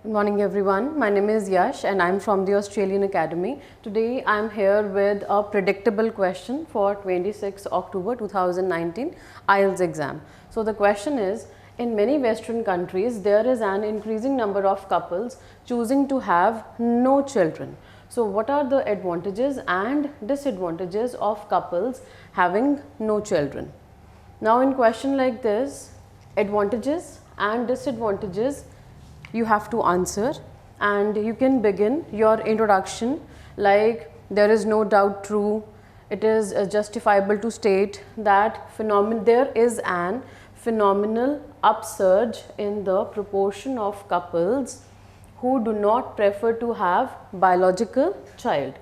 Good morning everyone. My name is Yash and I'm from the Australian Academy. Today I'm here with a predictable question for 26 October 2019 IELTS exam. So the question is, in many Western countries there is an increasing number of couples choosing to have no children. So what are the advantages and disadvantages of couples having no children? Now in question like this, advantages and disadvantages you have to answer, and you can begin your introduction like, there is no doubt true, it is justifiable to state that there is an phenomenal upsurge in the proportion of couples who do not prefer to have biological child.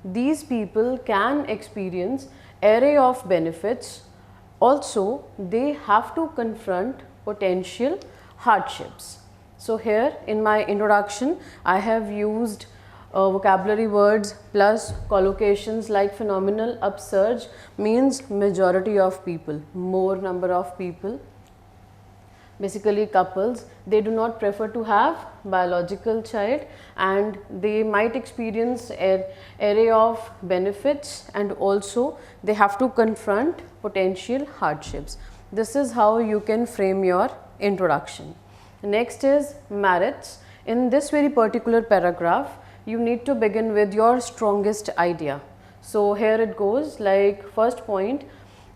These people can experience array of benefits. Also, they have to confront potential hardships. So here in my introduction, I have used vocabulary words plus collocations like phenomenal, upsurge means majority of people, more number of people. Basically couples, they do not prefer to have biological child and they might experience an array of benefits, and also they have to confront potential hardships. This is how you can frame your introduction. Next is merits. In this very particular paragraph, you need to begin with your strongest idea. So here it goes, like first point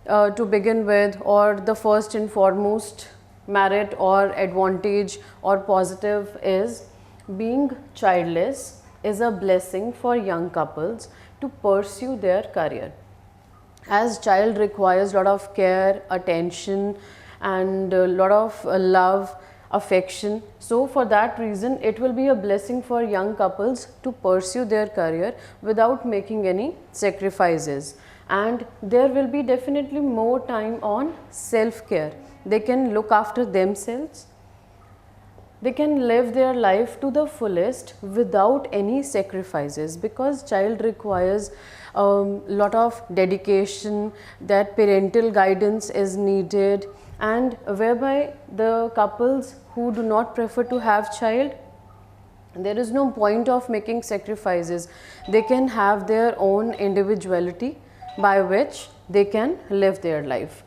to begin with, or the first and foremost merit or advantage or positive is, being childless is a blessing for young couples to pursue their career. As child requires a lot of care, attention and a lot of love, affection. So for that reason, it will be a blessing for young couples to pursue their career without making any sacrifices, and there will be definitely more time on self-care. They can look after themselves. They can live their life to the fullest without any sacrifices, because child requires a lot of dedication, that parental guidance is needed, and whereby the couples who do not prefer to have child, there is no point of making sacrifices. They can have their own individuality by which they can live their life.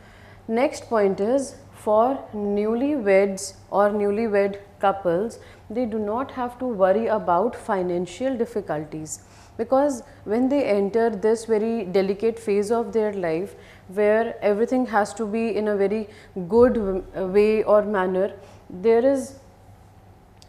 Next point is, for newlyweds or newlywed couples, they do not have to worry about financial difficulties, because when they enter this very delicate phase of their life where everything has to be in a very good way or manner, there is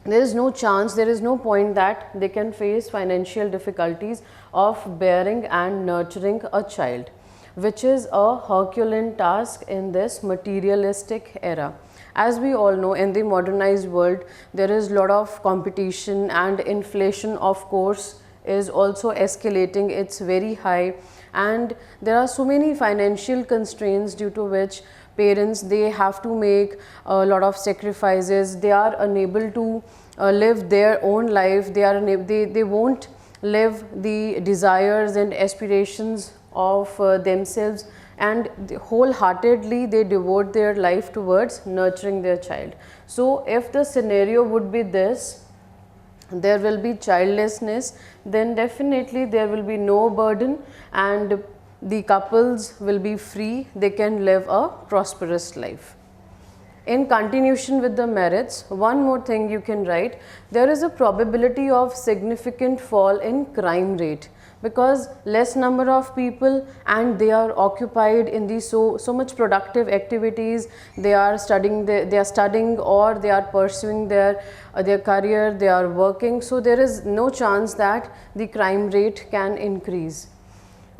no chance, there is no point that they can face financial difficulties of bearing and nurturing a child, which is a Herculean task in this materialistic era. As we all know, in the modernized world, there is a lot of competition, and inflation of course is also escalating, it's very high, and there are so many financial constraints due to which parents, they have to make a lot of sacrifices. They are unable to live their own life. They won't live the desires and aspirations of themselves, and wholeheartedly they devote their life towards nurturing their child. So if the scenario would be this, there will be childlessness, then definitely there will be no burden and the couples will be free. They can live a prosperous life. In continuation with the merits, one more thing you can write, there is a probability of significant fall in crime rate, because less number of people and they are occupied in these so much productive activities. They are studying, or they are pursuing their career, they are working, so there is no chance that the crime rate can increase.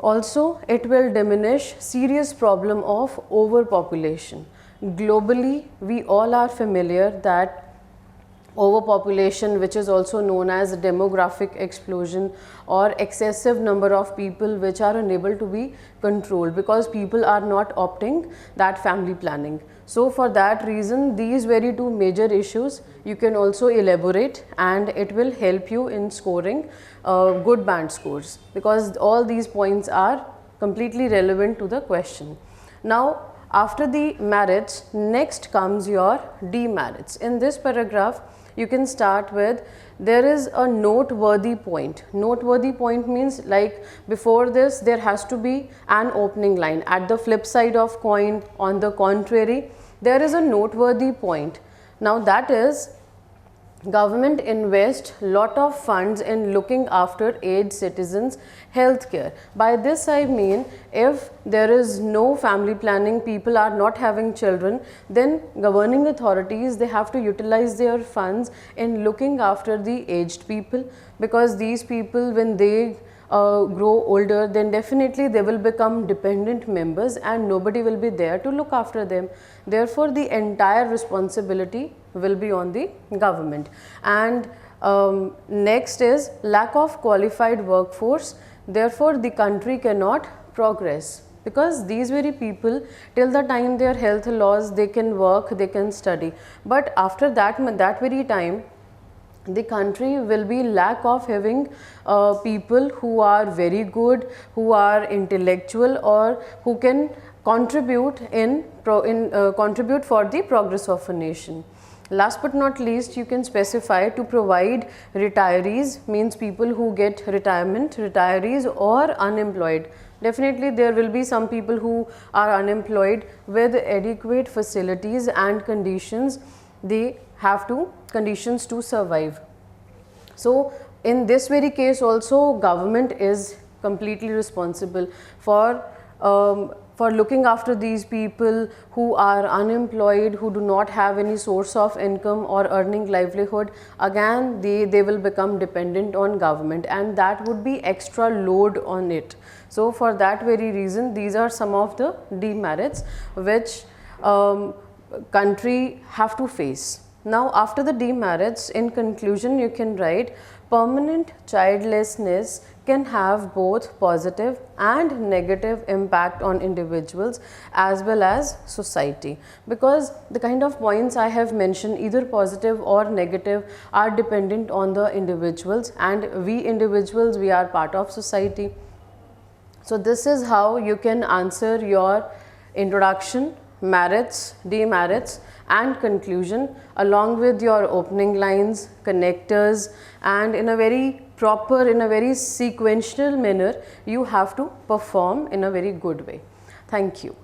Also, it will diminish serious problem of overpopulation. Globally, we all are familiar that overpopulation, which is also known as demographic explosion, or excessive number of people which are unable to be controlled because people are not opting that family planning. So for that reason, these very two major issues you can also elaborate, and it will help you in scoring good band scores, because all these points are completely relevant to the question. Now after the merits, next comes your demerits. In this paragraph, you can start with, there is a noteworthy point. Noteworthy point means like before this there has to be an opening line. At the flip side of coin, on the contrary, there is a noteworthy point. Now that is, government invests lot of funds in looking after aged citizens' healthcare. By this I mean, if there is no family planning, people are not having children, then governing authorities, they have to utilize their funds in looking after the aged people, because these people, when they grow older, then definitely they will become dependent members and nobody will be there to look after them. Therefore, the entire responsibility will be on the government. And next is lack of qualified workforce. Therefore, the country cannot progress, because these very people, till the time their health laws, they can work, they can study, but after that very time, the country will be lack of having people who are very good, who are intellectual, or who can contribute contribute for the progress of a nation. Last but not least, you can specify to provide retirees, means people who get retirement, retirees or unemployed. Definitely there will be some people who are unemployed with adequate facilities and conditions. They have conditions to survive. So in this very case also, government is completely responsible for looking after these people who are unemployed, who do not have any source of income or earning livelihood. Again, they will become dependent on government, and that would be extra load on it. So for that very reason, these are some of the demerits which country have to face. Now after the demerits, in conclusion you can write, permanent childlessness can have both positive and negative impact on individuals as well as society, because the kind of points I have mentioned, either positive or negative, are dependent on the individuals, and we individuals, we are part of society. So this is how you can answer your introduction, merits, demerits and conclusion, along with your opening lines, connectors, and in a very proper, in a very sequential manner, you have to perform in a very good way. Thank you.